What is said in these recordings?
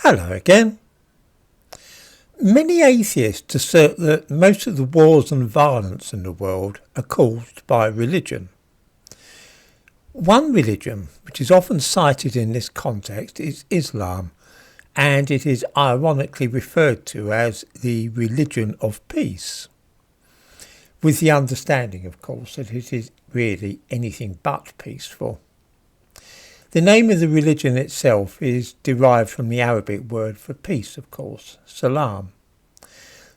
Hello again. Many atheists assert that most of the wars and violence in the world are caused by religion. One religion which is often cited in this context is Islam, and it is ironically referred to as the religion of peace, with the understanding, of course, that it is really anything but peaceful. The name of the religion itself is derived from the Arabic word for peace, of course, salam.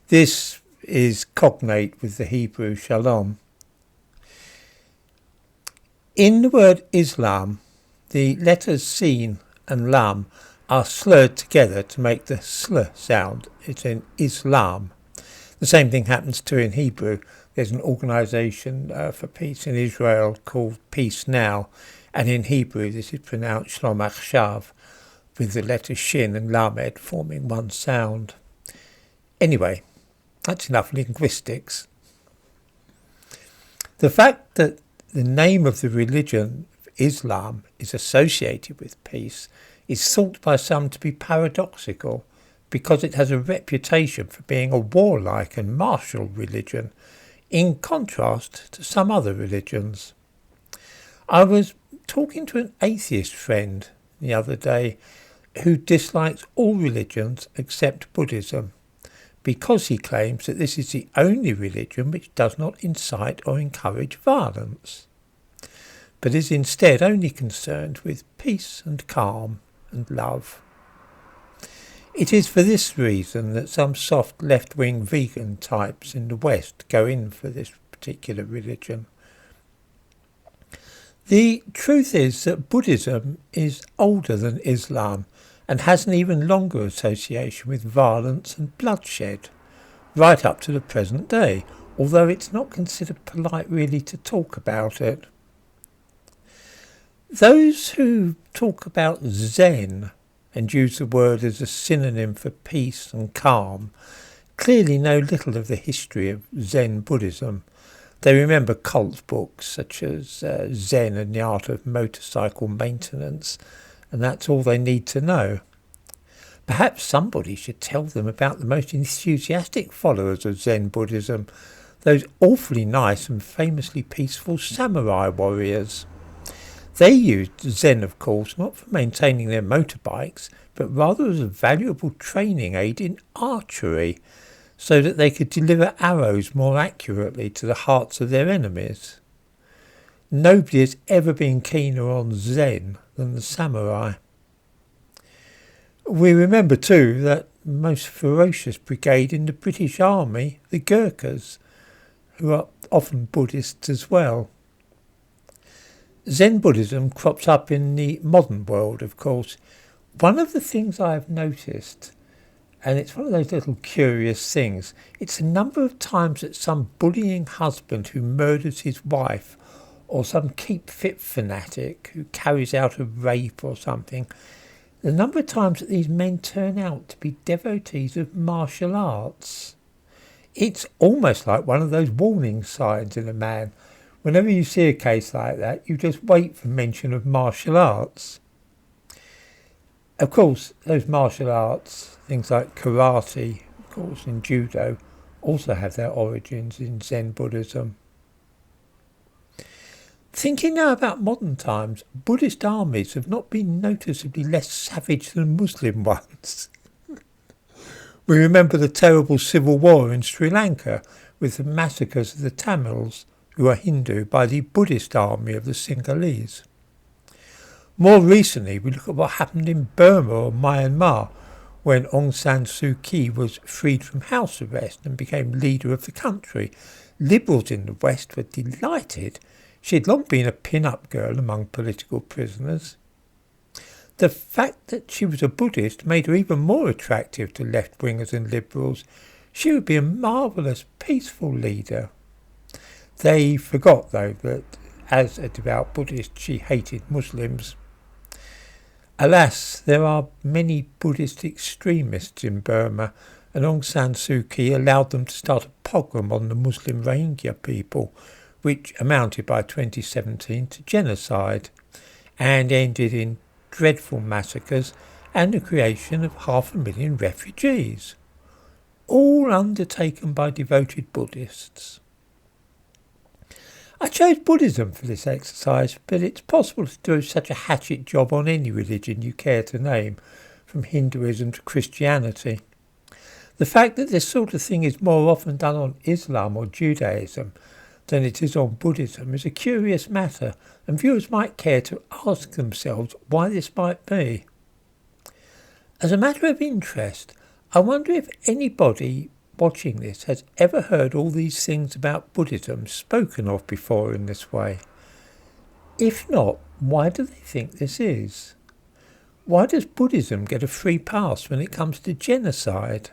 This is cognate with the Hebrew shalom. In the word Islam, the letters sin and lam are slurred together to make the sl sound. It's in Islam. The same thing happens too in Hebrew. There's an organisation for peace in Israel called Peace Now, and in Hebrew this is pronounced Shalom Achshav, with the letters shin and lamed forming one sound. Anyway, that's enough linguistics. The fact that the name of the religion Islam is associated with peace is thought by some to be paradoxical, because it has a reputation for being a warlike and martial religion, in contrast to some other religions. I was talking to an atheist friend the other day who dislikes all religions except Buddhism, because he claims that this is the only religion which does not incite or encourage violence, but is instead only concerned with peace and calm and love. It is for this reason that some soft left-wing vegan types in the West go in for this particular religion. The truth is that Buddhism is older than Islam and has an even longer association with violence and bloodshed, right up to the present day, although it's not considered polite really to talk about it. Those who talk about Zen and use the word as a synonym for peace and calm clearly know little of the history of Zen Buddhism. They remember cult books such as Zen and the Art of Motorcycle Maintenance, and that's all they need to know. Perhaps somebody should tell them about the most enthusiastic followers of Zen Buddhism, those awfully nice and famously peaceful samurai warriors. They used Zen, of course, not for maintaining their motorbikes, but rather as a valuable training aid in archery, so that they could deliver arrows more accurately to the hearts of their enemies. Nobody has ever been keener on Zen than the samurai. We remember too that most ferocious brigade in the British Army, the Gurkhas, who are often Buddhists as well. Zen Buddhism crops up in the modern world, of course. One of the things I have noticed, and it's one of those little curious things, it's the number of times that some bullying husband who murders his wife, or some keep fit fanatic who carries out a rape or something, the number of times that these men turn out to be devotees of martial arts. It's almost like one of those warning signs in a man. Whenever you see a case like that, you just wait for mention of martial arts. Of course, those martial arts, things like karate, of course, and judo, also have their origins in Zen Buddhism. Thinking now about modern times, Buddhist armies have not been noticeably less savage than Muslim ones. We remember the terrible civil war in Sri Lanka with the massacres of the Tamils, who are Hindu, by the Buddhist army of the Sinhalese. More recently, we look at what happened in Burma or Myanmar, when Aung San Suu Kyi was freed from house arrest and became leader of the country. Liberals in the West were delighted. She had long been a pin-up girl among political prisoners. The fact that she was a Buddhist made her even more attractive to left-wingers and liberals. She would be a marvellous, peaceful leader. They forgot, though, that as a devout Buddhist she hated Muslims. Alas, there are many Buddhist extremists in Burma, and Aung San Suu Kyi allowed them to start a pogrom on the Muslim Rohingya people, which amounted by 2017 to genocide and ended in dreadful massacres and the creation of 500,000 refugees, all undertaken by devoted Buddhists. I chose Buddhism for this exercise, but it's possible to do such a hatchet job on any religion you care to name, from Hinduism to Christianity. The fact that this sort of thing is more often done on Islam or Judaism than it is on Buddhism is a curious matter, and viewers might care to ask themselves why this might be. As a matter of interest, I wonder if anybody watching this has ever heard all these things about Buddhism spoken of before in this way. If not, why do they think this is? Why does Buddhism get a free pass when it comes to genocide?